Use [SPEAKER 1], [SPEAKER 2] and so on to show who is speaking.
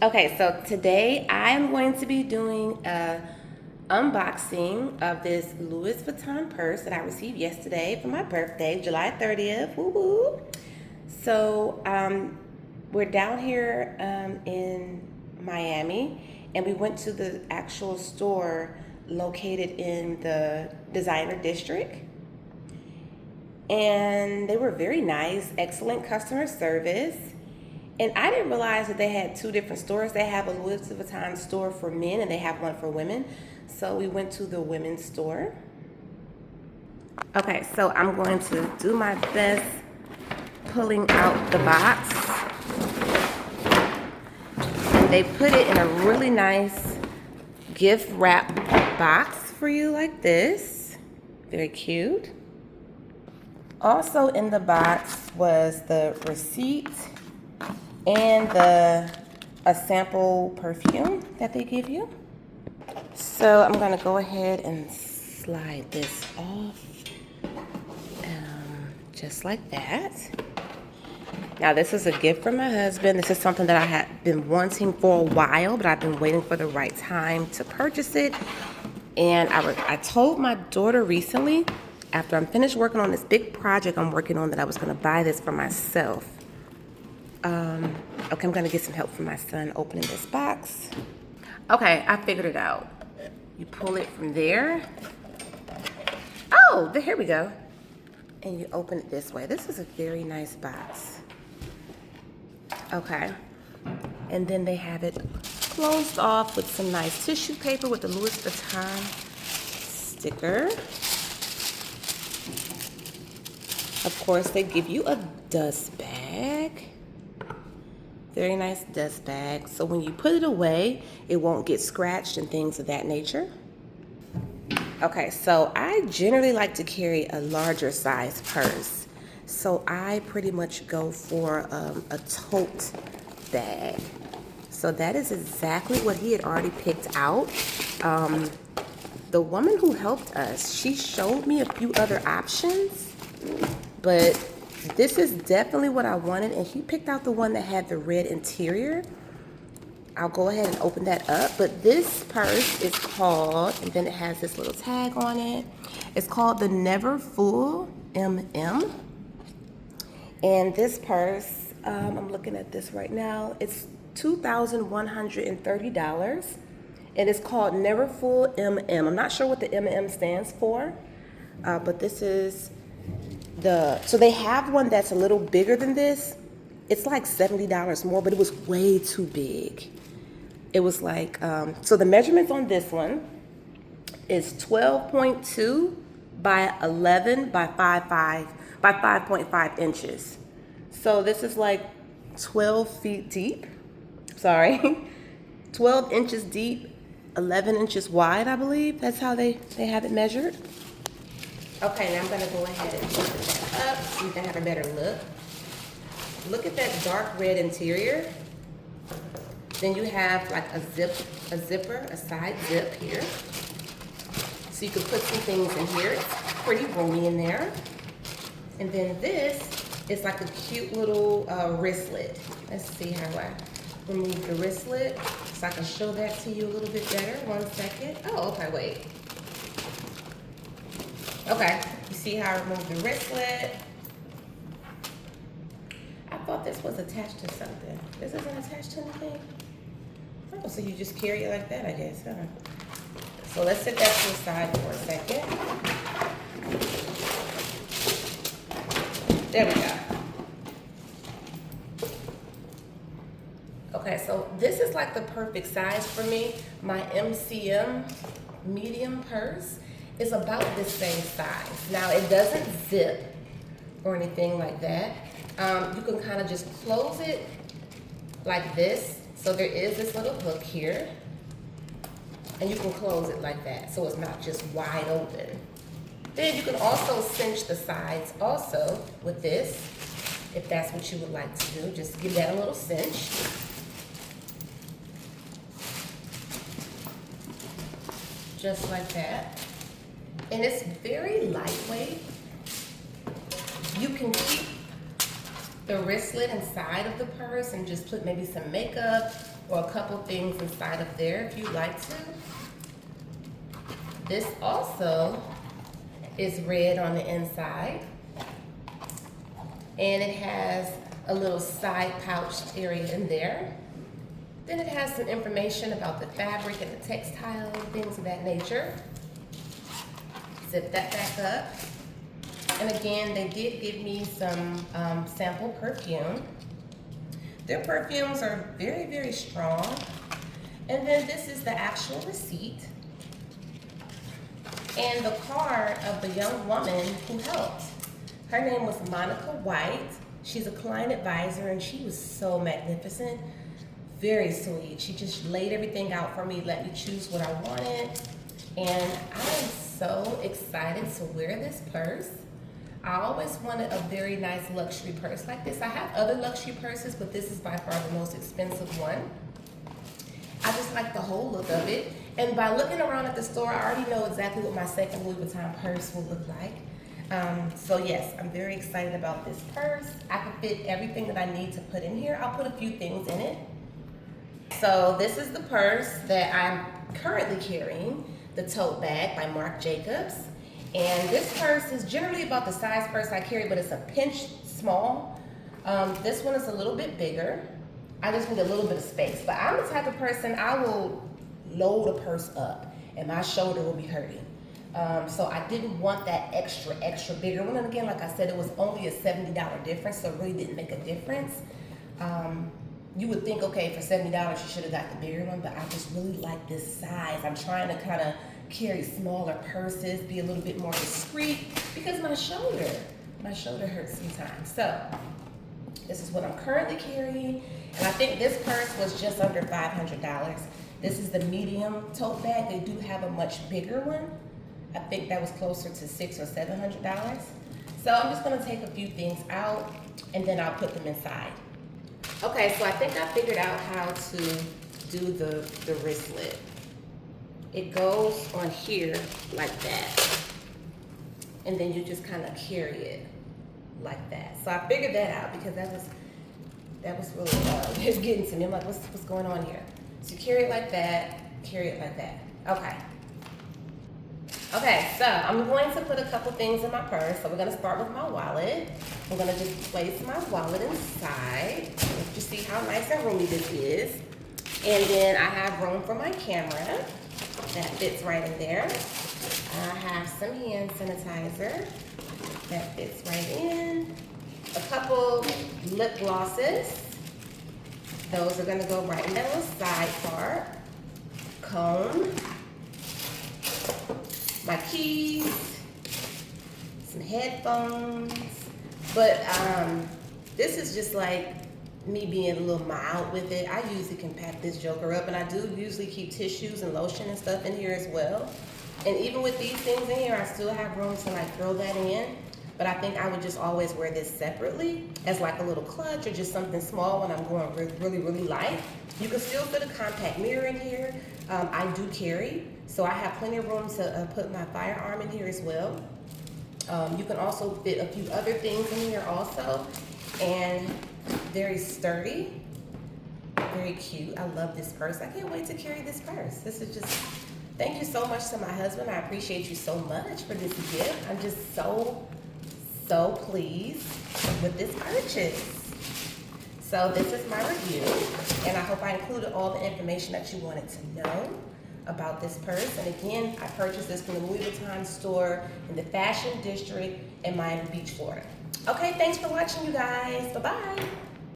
[SPEAKER 1] Okay, so today I'm going to be doing a unboxing of this Louis Vuitton purse that I received yesterday for my birthday, July 30th. Woo woo! So we're down here in Miami, and we went to the actual store located in the designer district. And they were very nice, excellent customer service. And I didn't realize that they had two different stores. They have a Louis Vuitton store for men and they have one for women. So we went to the women's store. Okay, so I'm going to do my best pulling out the box. And they put it in a really nice gift wrap box for you like this. Very cute. Also in the box was the receipt and a sample perfume that they give you. So I'm gonna go ahead and slide this off, just like that. Now this is a gift from my husband. This is something that I had been wanting for a while, but I've been waiting for the right time to purchase it. And I told my daughter recently, after I'm finished working on this big project I'm working on, that I was gonna buy this for myself. Okay, I'm gonna get some help from my son opening this box. Okay, I figured it out. You pull it from there. Oh, here we go. And you open it this way. This is a very nice box. Okay. And then they have it closed off with some nice tissue paper with the Louis Vuitton sticker. Of course, they give you a dust bag. Very nice dust bag. So when you put it away, it won't get scratched and things of that nature. Okay, so I generally like to carry a larger size purse. So I pretty much go for a tote bag. So that is exactly what he had already picked out. The woman who helped us, she showed me a few other options, but this is definitely what I wanted, and he picked out the one that had the red interior. I'll go ahead and open that up, but this purse is called, and then it has this little tag on it. It's called the Neverfull MM. And this purse, I'm looking at this right now, it's $2,130, and it's called Neverfull MM. I'm not sure what the MM stands for, but this is so they have one that's a little bigger than this. It's like $70 more, but it was way too big. It was like, so the measurements on this one is 12.2 by 11 by 5.5 inches. So this is like 12 feet deep, sorry, 12 inches deep, 11 inches wide, I believe. That's how they have it measured. Okay, now I'm gonna go ahead and open that up so you can have a better look. Look at that dark red interior. Then you have like a zipper, a side zip here. So you can put some things in here. It's pretty roomy in there. And then this is like a cute little wristlet. Let's see how I remove the wristlet so I can show that to you a little bit better. 1 second. Oh, okay, wait. Okay, you see how I removed the wristlet? I thought this was attached to something. This isn't attached to anything? Oh, so you just carry it like that, I guess, huh? So let's set that to the side for a second. There we go. Okay, so this is like the perfect size for me. My MCM medium purse is about the same size. Now it doesn't zip or anything like that. You can kind of just close it like this. So there is this little hook here, and you can close it like that, so it's not just wide open. Then you can also cinch the sides also with this, if that's what you would like to do. Just give that a little cinch. Just like that. And it's very lightweight. You can keep the wristlet inside of the purse and just put maybe some makeup or a couple things inside of there if you like to. This also is red on the inside, and it has a little side pouch area in there. Then it has some information about the fabric and the textile and things of that nature. Zip that back up. And again, they did give me some sample perfume. Their perfumes are very, very strong. And then this is the actual receipt and the card of the young woman who helped. Her name was Monica White. She's a client advisor, and she was so magnificent, very sweet. She just laid everything out for me, let me choose what I wanted. And I am so excited to wear this purse. I always wanted a very nice luxury purse like this. I have other luxury purses, but this is by far the most expensive one. I just like the whole look of it. And by looking around at the store, I already know exactly what my second Louis Vuitton purse will look like. So yes, I'm very excited about this purse. I can fit everything that I need to put in here. I'll put a few things in it. So this is the purse that I'm currently carrying, the Tote bag by Marc Jacobs. And this purse is generally about the size purse I carry, but it's a pinch small. This one is a little bit bigger. I just need a little bit of space. But I'm the type of person, I will load a purse up and my shoulder will be hurting. So I didn't want that extra bigger one. And again, like I said, it was only a $70 difference, so it really didn't make a difference. You would think, okay, for $70, you should have got the bigger one, but I just really like this size. I'm trying to kind of carry smaller purses, be a little bit more discreet, because my shoulder hurts sometimes. So this is what I'm currently carrying, and I think this purse was just under $500. This is the medium tote bag. They do have a much bigger one. I think that was closer to $600 or $700. So I'm just gonna take a few things out and then I'll put them inside. Okay, so I think I figured out how to do the wristlet. It goes on here like that. And then you just kind of carry it like that. So I figured that out because that was really just getting to me. I'm like, what's going on here? So carry it like that, carry it like that. Okay. Okay, so I'm going to put a couple things in my purse. So we're gonna start with my wallet. I'm gonna just place my wallet inside. You see how nice and roomy this is. And then I have room for my camera. That fits right in there. I have some hand sanitizer. That fits right in. A couple lip glosses. Those are gonna go right in that little side part. Comb. My keys. Some headphones. But this is just like me being a little mild with it. I usually can pack this joker up, and I do usually keep tissues and lotion and stuff in here as well. And even with these things in here, I still have room to like throw that in. But I think I would just always wear this separately as like a little clutch or just something small when I'm going really, really light. You can still fit a compact mirror in here. I do carry, so I have plenty of room to put my firearm in here as well. You can also fit a few other things in here also. And very sturdy, very cute. I love this purse. I can't wait to carry this purse. This is just, thank you so much to my husband. I appreciate you so much for this gift. I'm just so pleased with this purchase. So this is my review, and I hope I included all the information that you wanted to know about this purse. And again, I purchased this from the Louis Vuitton store in the Fashion District in Miami Beach, Florida. Okay, thanks for watching, you guys. Bye-bye.